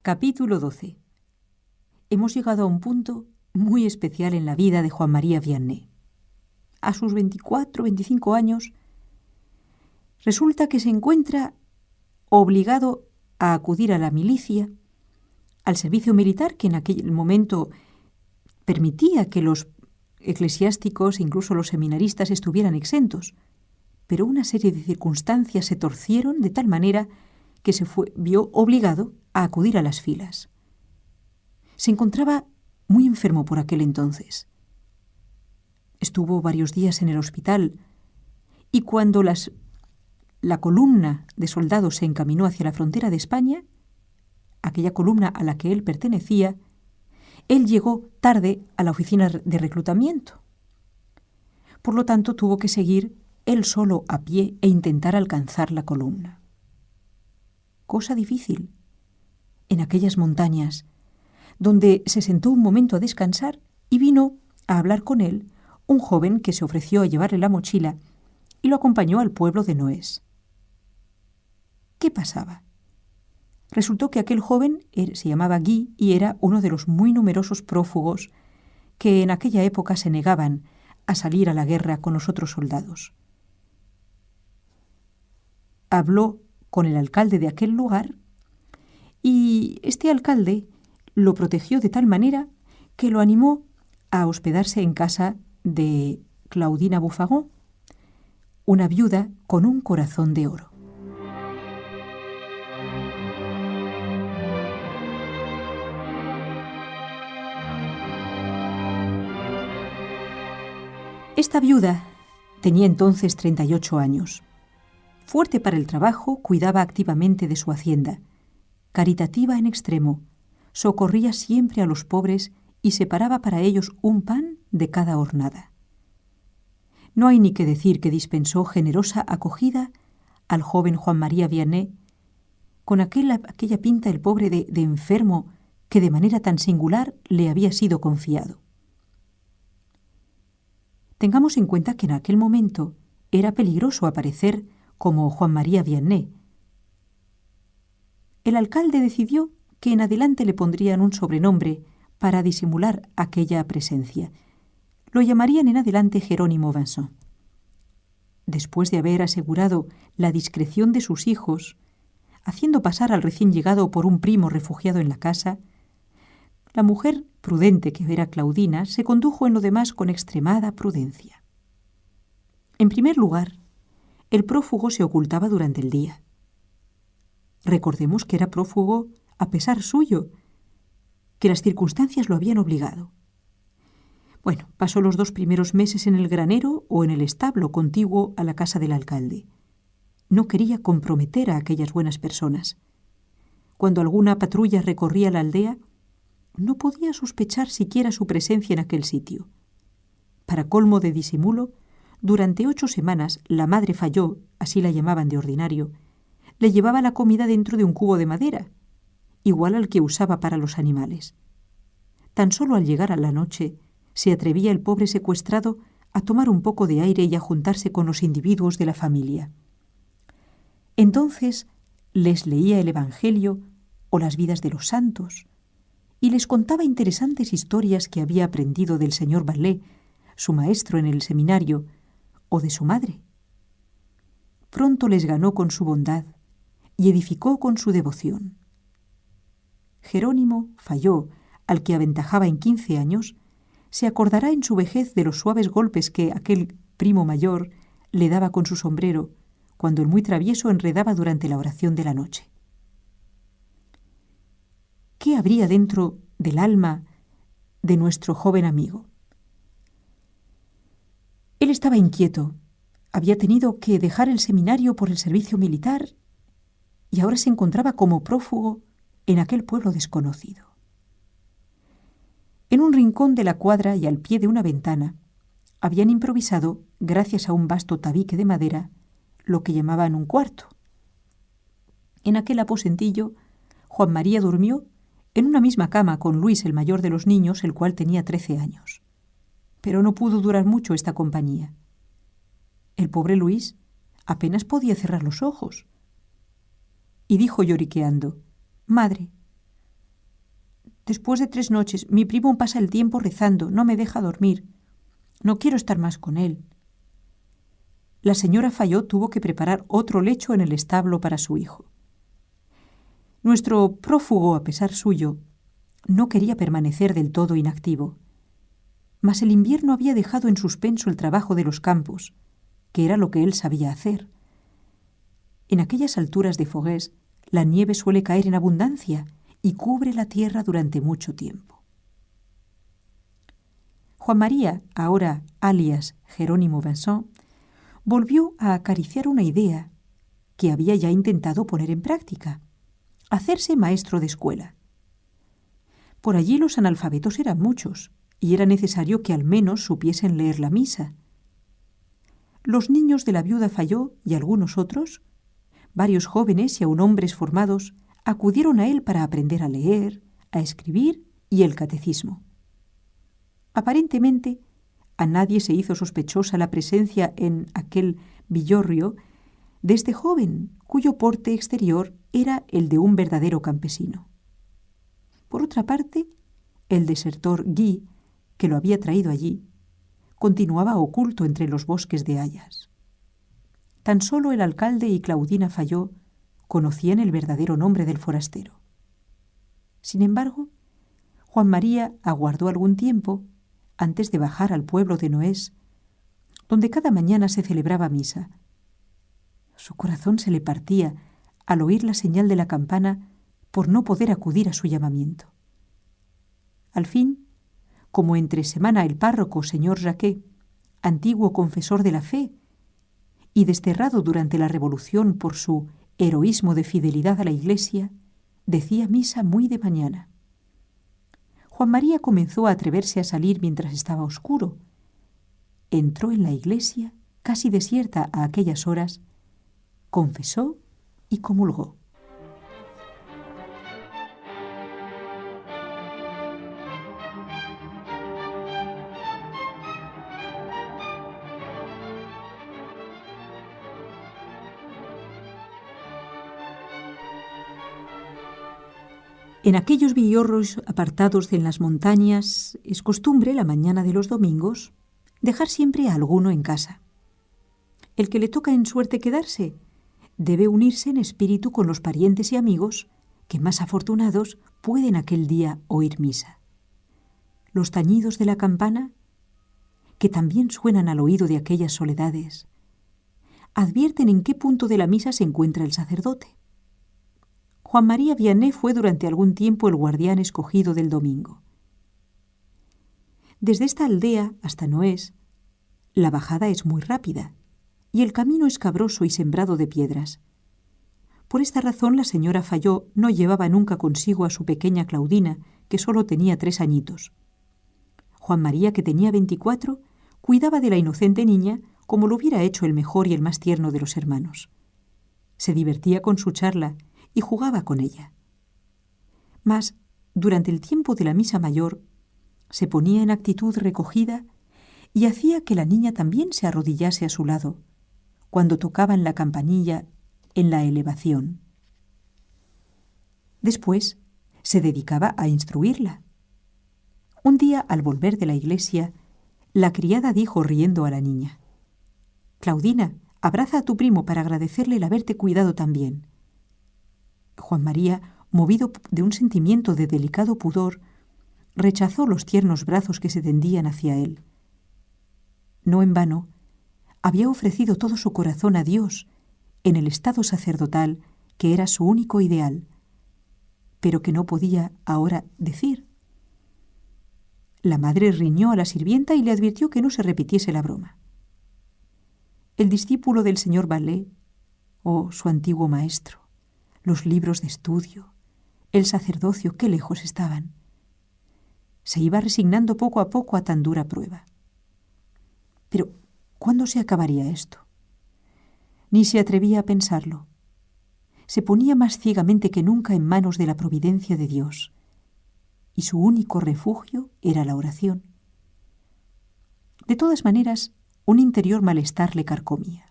Capítulo 12. Hemos llegado a un punto muy especial en la vida de Juan María Vianney. A sus 24-25 años, resulta que se encuentra obligado a acudir a la milicia, al servicio militar que en aquel momento permitía que los eclesiásticos, incluso los seminaristas, estuvieran exentos. Pero una serie de circunstancias se torcieron de tal manera que vio obligado a acudir a las filas. Se encontraba muy enfermo por aquel entonces. Estuvo varios días en el hospital y cuando la columna de soldados se encaminó hacia la frontera de España, aquella columna a la que él pertenecía, él llegó tarde a la oficina de reclutamiento. Por lo tanto, tuvo que seguir él solo a pie e intentar alcanzar la columna. Cosa difícil. En aquellas montañas, donde se sentó un momento a descansar y vino a hablar con él un joven que se ofreció a llevarle la mochila y lo acompañó al pueblo de Noés. ¿Qué pasaba? Resultó que aquel joven se llamaba Guy y era uno de los muy numerosos prófugos que en aquella época se negaban a salir a la guerra con los otros soldados. Habló con el alcalde de aquel lugar y este alcalde lo protegió de tal manera que lo animó a hospedarse en casa de Claudina Bouffagón, una viuda con un corazón de oro. Esta viuda tenía entonces 38 años. Fuerte para el trabajo, cuidaba activamente de su hacienda. Caritativa en extremo, socorría siempre a los pobres y separaba para ellos un pan de cada hornada. No hay ni que decir que dispensó generosa acogida al joven Juan María Vianney, con aquella pinta el pobre de enfermo que de manera tan singular le había sido confiado. Tengamos en cuenta que en aquel momento era peligroso aparecer como Juan María Vianney. El alcalde decidió que en adelante le pondrían un sobrenombre para disimular aquella presencia. Lo llamarían en adelante Jerónimo Vincent. Después de haber asegurado la discreción de sus hijos, haciendo pasar al recién llegado por un primo refugiado en la casa, la mujer prudente que era Claudina se condujo en lo demás con extremada prudencia. En primer lugar, el prófugo se ocultaba durante el día. Recordemos que era prófugo a pesar suyo, que las circunstancias lo habían obligado. Bueno, pasó los 2 primeros meses en el granero o en el establo contiguo a la casa del alcalde. No quería comprometer a aquellas buenas personas. Cuando alguna patrulla recorría la aldea, no podía sospechar siquiera su presencia en aquel sitio. Para colmo de disimulo, durante 8 semanas la madre Falló, así la llamaban de ordinario, le llevaba la comida dentro de un cubo de madera, igual al que usaba para los animales. Tan solo al llegar a la noche, se atrevía el pobre secuestrado a tomar un poco de aire y a juntarse con los individuos de la familia. Entonces les leía el Evangelio o las vidas de los santos y les contaba interesantes historias que había aprendido del señor Vallée, su maestro en el seminario, o de su madre. Pronto les ganó con su bondad y edificó con su devoción. Jerónimo Falló, al que aventajaba en 15 años, se acordará en su vejez de los suaves golpes que aquel primo mayor le daba con su sombrero cuando el muy travieso enredaba durante la oración de la noche. ¿Qué habría dentro del alma de nuestro joven amigo? Él estaba inquieto, había tenido que dejar el seminario por el servicio militar y ahora se encontraba como prófugo en aquel pueblo desconocido. En un rincón de la cuadra y al pie de una ventana habían improvisado, gracias a un vasto tabique de madera, lo que llamaban un cuarto. En aquel aposentillo, Juan María durmió en una misma cama con Luis, el mayor de los niños, el cual tenía 13 años. Pero no pudo durar mucho esta compañía. El pobre Luis apenas podía cerrar los ojos. Y dijo lloriqueando: «Madre, Después de 3 noches, mi primo pasa el tiempo rezando, no me deja dormir. No quiero estar más con él. La señora Fayot tuvo que preparar otro lecho en el establo para su hijo. Nuestro prófugo, a pesar suyo, no quería permanecer del todo inactivo. Mas el invierno había dejado en suspenso el trabajo de los campos, que era lo que él sabía hacer. En aquellas alturas de Forez, la nieve suele caer en abundancia y cubre la tierra durante mucho tiempo. Juan María, ahora alias Jerónimo Vincent, volvió a acariciar una idea que había ya intentado poner en práctica: hacerse maestro de escuela. Por allí los analfabetos eran muchos, y era necesario que al menos supiesen leer la misa. Los niños de la viuda Fayot y algunos otros, varios jóvenes y aun hombres formados, acudieron a él para aprender a leer, a escribir y el catecismo. Aparentemente, a nadie se hizo sospechosa la presencia en aquel villorrio de este joven, cuyo porte exterior era el de un verdadero campesino. Por otra parte, el desertor Guy, que lo había traído allí, continuaba oculto entre los bosques de hayas. Tan solo el alcalde y Claudina Fayot conocían el verdadero nombre del forastero. Sin embargo, Juan María aguardó algún tiempo antes de bajar al pueblo de Noés, donde cada mañana se celebraba misa. Su corazón se le partía al oír la señal de la campana por no poder acudir a su llamamiento. Al fin, como entre semana el párroco señor Jacquet, antiguo confesor de la fe y desterrado durante la Revolución por su heroísmo de fidelidad a la Iglesia, decía misa muy de mañana. Juan María comenzó a atreverse a salir mientras estaba oscuro. Entró en la iglesia, casi desierta a aquellas horas, confesó y comulgó. En aquellos villorros apartados en las montañas es costumbre, la mañana de los domingos, dejar siempre a alguno en casa. El que le toca en suerte quedarse debe unirse en espíritu con los parientes y amigos que más afortunados pueden aquel día oír misa. Los tañidos de la campana, que también suenan al oído de aquellas soledades, advierten en qué punto de la misa se encuentra el sacerdote. Juan María Vianney fue durante algún tiempo el guardián escogido del domingo. Desde esta aldea hasta Noés, la bajada es muy rápida y el camino escabroso y sembrado de piedras. Por esta razón la señora Fayot no llevaba nunca consigo a su pequeña Claudina, que solo tenía 3 añitos. Juan María, que tenía 24, cuidaba de la inocente niña como lo hubiera hecho el mejor y el más tierno de los hermanos. Se divertía con su charla y jugaba con ella. Mas, durante el tiempo de la misa mayor, se ponía en actitud recogida y hacía que la niña también se arrodillase a su lado, cuando tocaban la campanilla en la elevación. Después, se dedicaba a instruirla. Un día, al volver de la iglesia, la criada dijo riendo a la niña: «Claudina, abraza a tu primo para agradecerle el haberte cuidado tan bien». Juan María, movido de un sentimiento de delicado pudor, rechazó los tiernos brazos que se tendían hacia él. No en vano, había ofrecido todo su corazón a Dios en el estado sacerdotal que era su único ideal, pero que no podía ahora decir. La madre riñó a la sirvienta y le advirtió que no se repitiese la broma. El discípulo del señor Vallée, su antiguo maestro, los libros de estudio, el sacerdocio, qué lejos estaban. Se iba resignando poco a poco a tan dura prueba. Pero, ¿cuándo se acabaría esto? Ni se atrevía a pensarlo. Se ponía más ciegamente que nunca en manos de la providencia de Dios, y su único refugio era la oración. De todas maneras, un interior malestar le carcomía.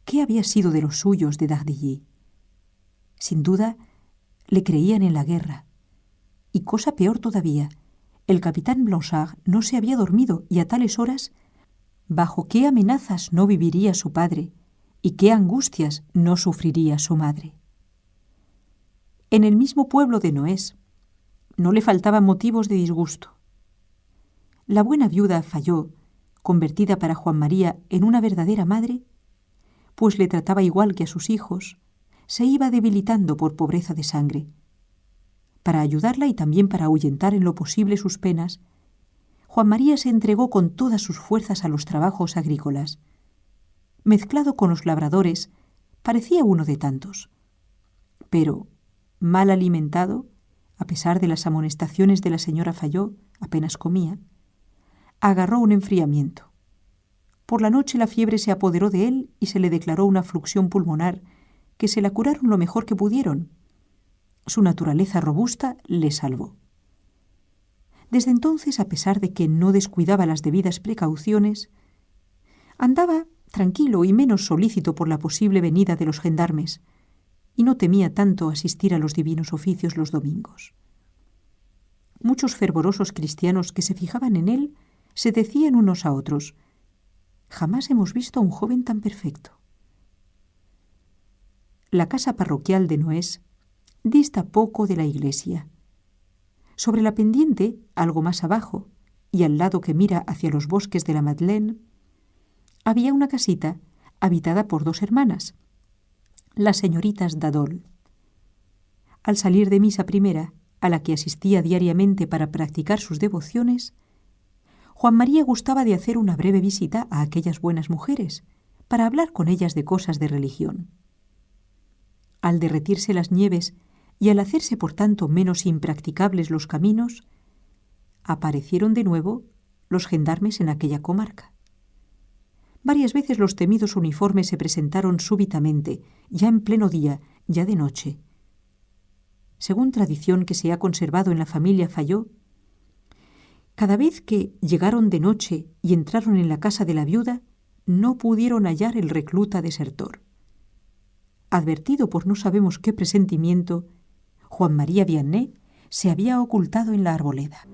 ¿Qué había sido de los suyos de Dardilly? Sin duda, le creían en la guerra, Y cosa peor todavía, el capitán Blanchard no se había dormido y a tales horas, bajo qué amenazas no viviría su padre y qué angustias no sufriría su madre. En el mismo pueblo de Noés no le faltaban motivos de disgusto. La buena viuda Fayot, convertida para Juan María en una verdadera madre, pues le trataba igual que a sus hijos, se iba debilitando por pobreza de sangre. Para ayudarla y también para ahuyentar en lo posible sus penas, Juan María se entregó con todas sus fuerzas a los trabajos agrícolas. Mezclado con los labradores, parecía uno de tantos. Pero, mal alimentado, a pesar de las amonestaciones de la señora Fayot, apenas comía, agarró un enfriamiento. Por la noche la fiebre se apoderó de él y se le declaró una fluxión pulmonar que se la curaron lo mejor que pudieron. Su naturaleza robusta le salvó. Desde entonces, a pesar de que no descuidaba las debidas precauciones, andaba tranquilo y menos solícito por la posible venida de los gendarmes, y no temía tanto asistir a los divinos oficios los domingos. Muchos fervorosos cristianos que se fijaban en él se decían unos a otros: «Jamás hemos visto a un joven tan perfecto». La casa parroquial de Noés dista poco de la iglesia. Sobre la pendiente, algo más abajo, y al lado que mira hacia los bosques de la Madeleine, había una casita habitada por 2 hermanas, las señoritas Dadol. Al salir de misa primera, a la que asistía diariamente para practicar sus devociones, Juan María gustaba de hacer una breve visita a aquellas buenas mujeres para hablar con ellas de cosas de religión. Al derretirse las nieves y al hacerse por tanto menos impracticables los caminos, aparecieron de nuevo los gendarmes en aquella comarca. Varias veces los temidos uniformes se presentaron súbitamente, ya en pleno día, ya de noche. Según tradición que se ha conservado en la familia Fayot, cada vez que llegaron de noche y entraron en la casa de la viuda, no pudieron hallar el recluta desertor. Advertido por no sabemos qué presentimiento, Juan María Vianney se había ocultado en la arboleda.